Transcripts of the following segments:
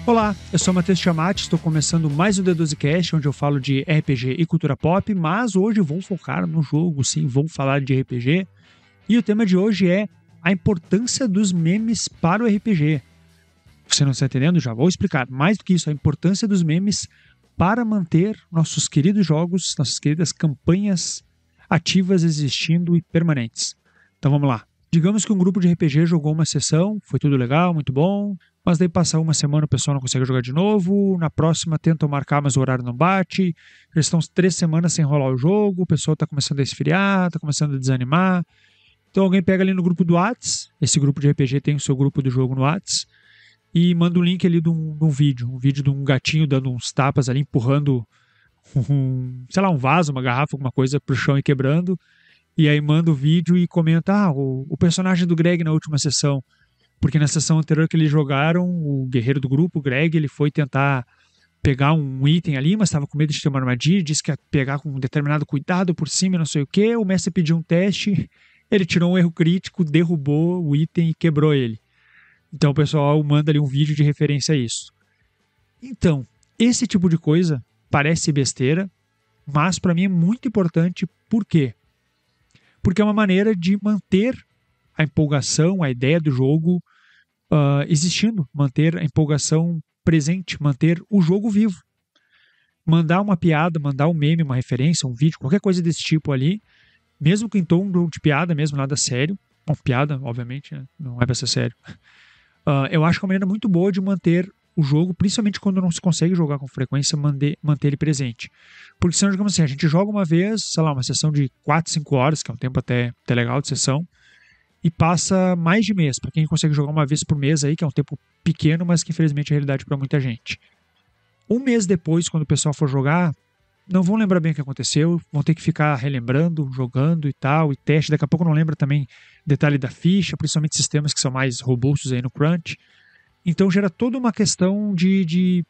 Olá, eu sou o Matheus Tiamat, estou começando mais um D12Cast, onde eu falo de RPG e cultura pop, mas hoje vou focar no jogo, sim, vou falar de RPG. E o tema de hoje é a importância dos memes para o RPG. Você não está entendendo? Já vou explicar. Mais do que isso, a importância dos memes para manter nossos queridos jogos, nossas queridas campanhas ativas, existindo e permanentes. Então vamos lá. Digamos que um grupo de RPG jogou uma sessão, foi tudo legal, muito bom, mas daí passar uma semana o pessoal não consegue jogar de novo, na próxima tentam marcar, mas o horário não bate, eles estão 3 semanas sem rolar o jogo, o pessoal está começando a esfriar, está começando a desanimar. Então alguém pega ali no grupo do Whats, esse grupo de RPG tem o seu grupo do jogo no Whats, e manda um link ali de um vídeo de um gatinho dando uns tapas ali, empurrando um vaso, uma garrafa, alguma coisa pro chão e quebrando. E aí manda o vídeo e comenta, o personagem do Greg na última sessão. Porque na sessão anterior que eles jogaram, o guerreiro do grupo, o Greg, ele foi tentar pegar um item ali, mas estava com medo de ter uma armadilha, disse que ia pegar com um determinado cuidado por cima, não sei o quê. O mestre pediu um teste, ele tirou um erro crítico, derrubou o item e quebrou ele. Então o pessoal manda ali um vídeo de referência a isso. Então, esse tipo de coisa parece besteira, mas para mim é muito importante. Por quê? Porque é uma maneira de manter a empolgação, a ideia do jogo existindo, manter a empolgação presente, manter o jogo vivo. Mandar uma piada, mandar um meme, uma referência, um vídeo, qualquer coisa desse tipo ali, mesmo que em tom de piada, mesmo nada sério, bom, piada, obviamente, né? Não é pra ser sério. Eu acho que é uma maneira muito boa de manter o jogo, principalmente quando não se consegue jogar com frequência, manter ele presente. Porque senão, digamos assim, a gente joga uma vez, sei lá, uma sessão de 4, 5 horas, que é um tempo até legal de sessão, e passa mais de mês, para quem consegue jogar uma vez por mês aí, que é um tempo pequeno, mas que infelizmente é realidade para muita gente. Um mês depois, quando o pessoal for jogar, não vão lembrar bem o que aconteceu, vão ter que ficar relembrando, jogando e tal, e teste, daqui a pouco não lembra também detalhe da ficha, principalmente sistemas que são mais robustos aí no Crunch. Então gera toda uma questão de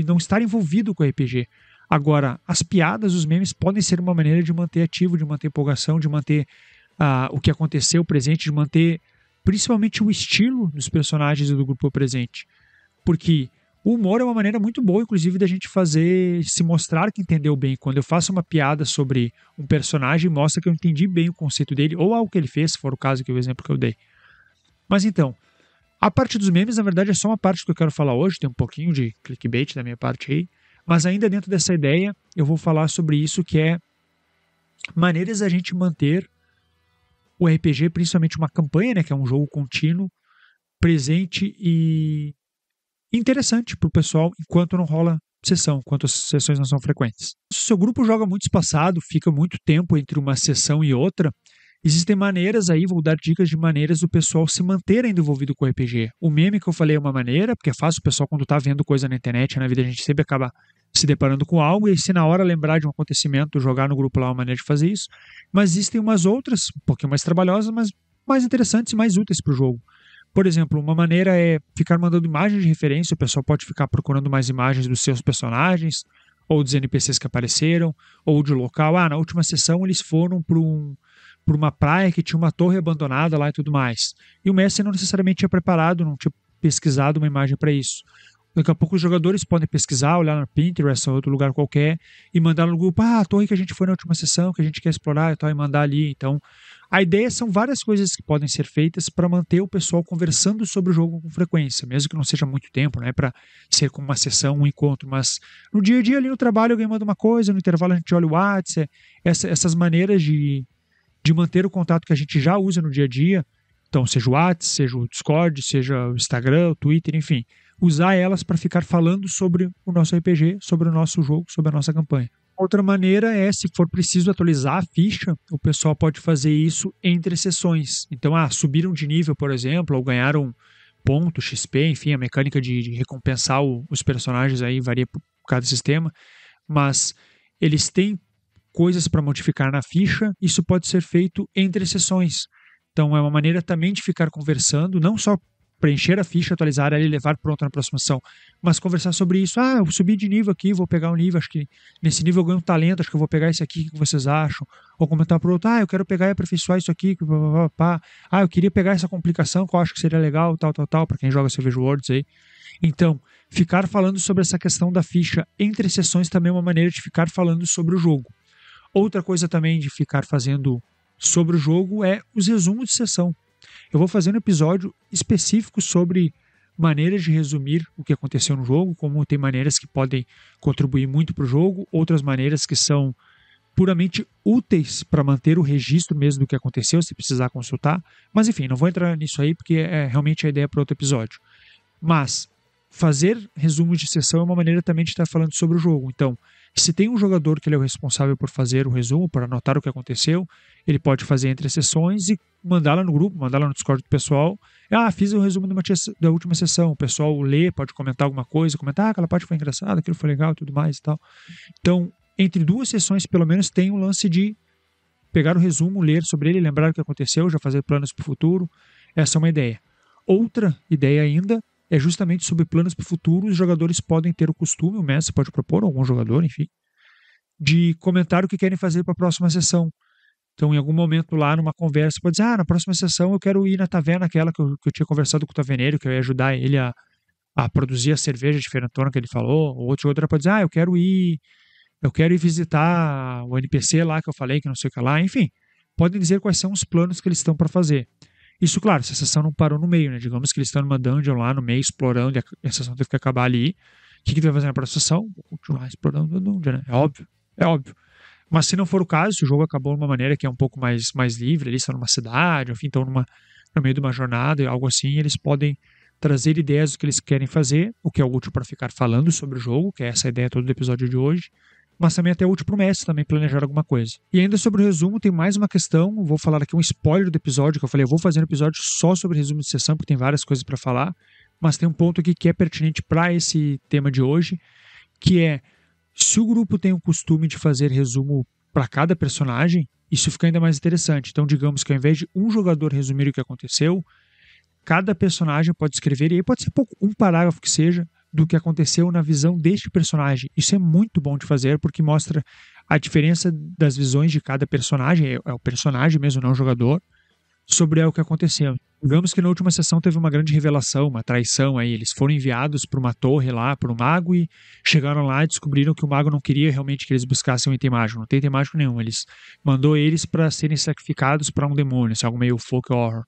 não estar envolvido com o RPG. Agora, as piadas, os memes podem ser uma maneira de manter ativo, de manter empolgação, de manter o que aconteceu presente, de manter principalmente o estilo dos personagens do grupo presente. Porque o humor é uma maneira muito boa, inclusive, da gente se mostrar que entendeu bem. Quando eu faço uma piada sobre um personagem, mostra que eu entendi bem o conceito dele, ou algo que ele fez, se for o caso, que é o exemplo que eu dei. Mas então, a parte dos memes, na verdade, é só uma parte que eu quero falar hoje, tem um pouquinho de clickbait da minha parte aí, mas ainda dentro dessa ideia, eu vou falar sobre isso, que é maneiras da gente manter o RPG, principalmente uma campanha, né, que é um jogo contínuo, presente e interessante para o pessoal enquanto não rola sessão, enquanto as sessões não são frequentes. Se o seu grupo joga muito espaçado, fica muito tempo entre uma sessão e outra, existem maneiras aí, vou dar dicas de maneiras do pessoal se manter ainda envolvido com o RPG. O meme que eu falei é uma maneira, porque é fácil o pessoal quando tá vendo coisa na internet, na vida a gente sempre acaba se deparando com algo, e se na hora lembrar de um acontecimento, jogar no grupo lá é uma maneira de fazer isso. Mas existem umas outras, um pouquinho mais trabalhosas, mas mais interessantes e mais úteis para o jogo. Por exemplo, uma maneira é ficar mandando imagens de referência, o pessoal pode ficar procurando mais imagens dos seus personagens, ou dos NPCs que apareceram, ou de local. Na última sessão eles foram para uma praia que tinha uma torre abandonada lá e tudo mais. E o mestre não necessariamente tinha preparado, não tinha pesquisado uma imagem para isso. Daqui a pouco os jogadores podem pesquisar, olhar no Pinterest ou outro lugar qualquer e mandar no grupo, a torre que a gente foi na última sessão, que a gente quer explorar e tal, e mandar ali. Então, a ideia são várias coisas que podem ser feitas para manter o pessoal conversando sobre o jogo com frequência, mesmo que não seja muito tempo, né, para ser como uma sessão, um encontro, mas no dia a dia ali no trabalho alguém manda uma coisa, no intervalo a gente olha o WhatsApp, essas maneiras de manter o contato que a gente já usa no dia a dia, então seja o WhatsApp, seja o Discord, seja o Instagram, o Twitter, enfim, usar elas para ficar falando sobre o nosso RPG, sobre o nosso jogo, sobre a nossa campanha. Outra maneira é, se for preciso atualizar a ficha, o pessoal pode fazer isso entre sessões. Então, subiram de nível, por exemplo, ou ganharam ponto, XP, enfim, a mecânica de recompensar os personagens aí varia por cada sistema, mas eles têm coisas para modificar na ficha, isso pode ser feito entre sessões. Então é uma maneira também de ficar conversando, não só preencher a ficha, atualizar ela e levar pronto na próxima ação, mas conversar sobre isso. Eu subi de nível aqui, vou pegar um nível, acho que nesse nível eu ganho um talento, acho que eu vou pegar esse aqui, o que vocês acham? Ou comentar pro outro, eu quero pegar e aperfeiçoar isso aqui, eu queria pegar essa complicação que eu acho que seria legal, tal, para quem joga Savage Worlds aí. Então, ficar falando sobre essa questão da ficha entre sessões também é uma maneira de ficar falando sobre o jogo. Outra coisa também de ficar fazendo sobre o jogo é os resumos de sessão. Eu vou fazer um episódio específico sobre maneiras de resumir o que aconteceu no jogo, como tem maneiras que podem contribuir muito para o jogo, outras maneiras que são puramente úteis para manter o registro mesmo do que aconteceu, se precisar consultar. Mas enfim, não vou entrar nisso aí porque é realmente a ideia para outro episódio. Mas fazer resumos de sessão é uma maneira também de estar falando sobre o jogo. Então, se tem um jogador que ele é o responsável por fazer o resumo, por anotar o que aconteceu, ele pode fazer entre sessões e mandar lá no grupo, mandar lá no Discord do pessoal. Fiz o resumo da última sessão. O pessoal lê, pode comentar alguma coisa, comentar, aquela parte foi engraçada, aquilo foi legal e tudo mais e tal. Então, entre duas sessões, pelo menos, tem o lance de pegar o resumo, ler sobre ele, lembrar o que aconteceu, já fazer planos para o futuro. Essa é uma ideia. Outra ideia ainda é justamente sobre planos para o futuro. Os jogadores podem ter o costume, o mestre pode propor, algum jogador, enfim, de comentar o que querem fazer para a próxima sessão. Então, em algum momento lá, numa conversa, pode dizer, na próxima sessão eu quero ir na taverna aquela que eu tinha conversado com o taverneiro, que eu ia ajudar ele a produzir a cerveja diferentona que ele falou. Ou outro jogador pode dizer, eu quero ir visitar o NPC lá que eu falei, que não sei o que lá. Enfim, podem dizer quais são os planos que eles estão para fazer. Isso, claro, se a sessão não parou no meio, né? Digamos que eles estão numa dungeon lá no meio, explorando, e a sessão teve que acabar ali. O que tu vai fazer na próxima sessão? Vou continuar explorando a dungeon, né? É óbvio. Mas se não for o caso, se o jogo acabou de uma maneira que é um pouco mais livre, eles estão numa cidade, enfim, estão no meio de uma jornada, algo assim, eles podem trazer ideias do que eles querem fazer, o que é útil para ficar falando sobre o jogo, que é essa a ideia toda do episódio de hoje, mas também até útil para o mestre também planejar alguma coisa. E ainda sobre o resumo, tem mais uma questão, vou falar aqui um spoiler do episódio, que eu falei, eu vou fazer um episódio só sobre resumo de sessão, porque tem várias coisas para falar, mas tem um ponto aqui que é pertinente para esse tema de hoje, que é, se o grupo tem o costume de fazer resumo para cada personagem, isso fica ainda mais interessante. Então, digamos que ao invés de um jogador resumir o que aconteceu, cada personagem pode escrever, e aí pode ser um parágrafo que seja, do que aconteceu na visão deste personagem. Isso é muito bom de fazer, porque mostra a diferença das visões de cada personagem, é o personagem mesmo, não o jogador, sobre o que aconteceu. Digamos que na última sessão teve uma grande revelação, uma traição aí. Eles foram enviados para uma torre lá, para um mago, e chegaram lá e descobriram que o mago não queria realmente que eles buscassem um item mágico. Não tem item mágico nenhum. Eles mandou eles para serem sacrificados para um demônio, algo meio folk horror.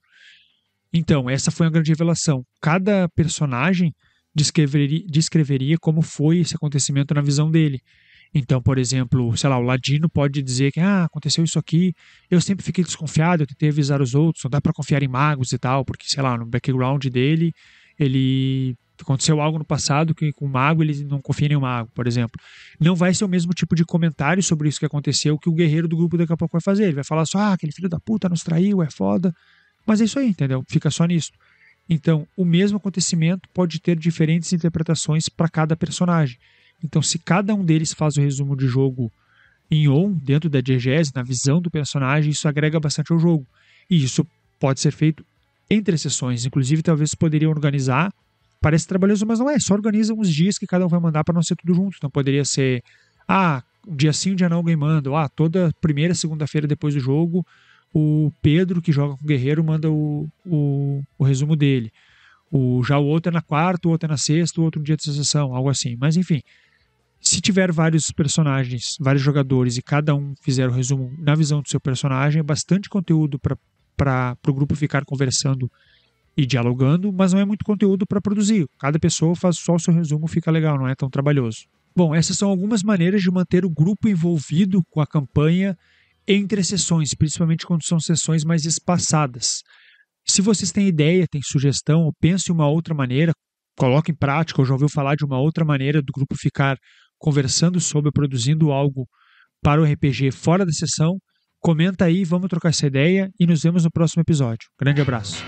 Então, essa foi uma grande revelação. Cada personagem descreveria como foi esse acontecimento na visão dele. Então, por exemplo, sei lá, o Ladino pode dizer que aconteceu isso aqui, eu sempre fiquei desconfiado, eu tentei avisar os outros, não dá pra confiar em magos e tal, porque, sei lá, no background dele, aconteceu algo no passado que com o mago ele não confia em nenhum mago, por exemplo. Não vai ser o mesmo tipo de comentário sobre isso que aconteceu que o guerreiro do grupo daqui a pouco vai fazer. Ele vai falar só, aquele filho da puta nos traiu, é foda. Mas é isso aí, entendeu? Fica só nisso. Então, o mesmo acontecimento pode ter diferentes interpretações para cada personagem. Então, se cada um deles faz o resumo de jogo em on, dentro da diegese, na visão do personagem, isso agrega bastante ao jogo. E isso pode ser feito entre sessões. Inclusive, talvez poderiam organizar. Parece trabalhoso, mas não é. Só organiza uns dias que cada um vai mandar para não ser tudo junto. Então, poderia ser, um dia sim, um dia não, alguém manda. Toda primeira, segunda-feira depois do jogo, o Pedro, que joga com o Guerreiro, manda o resumo dele. Já o outro é na quarta, o outro é na sexta, o outro dia de sessão, algo assim. Mas, enfim, se tiver vários personagens, vários jogadores, e cada um fizer o resumo na visão do seu personagem, é bastante conteúdo para o grupo ficar conversando e dialogando, mas não é muito conteúdo para produzir. Cada pessoa faz só o seu resumo, fica legal, não é tão trabalhoso. Bom, essas são algumas maneiras de manter o grupo envolvido com a campanha entre sessões, principalmente quando são sessões mais espaçadas. Se vocês têm ideia, têm sugestão, ou pensem em uma outra maneira, coloque em prática, ou já ouviu falar de uma outra maneira do grupo ficar conversando sobre, produzindo algo para o RPG fora da sessão, comenta aí, vamos trocar essa ideia e nos vemos no próximo episódio. Grande abraço.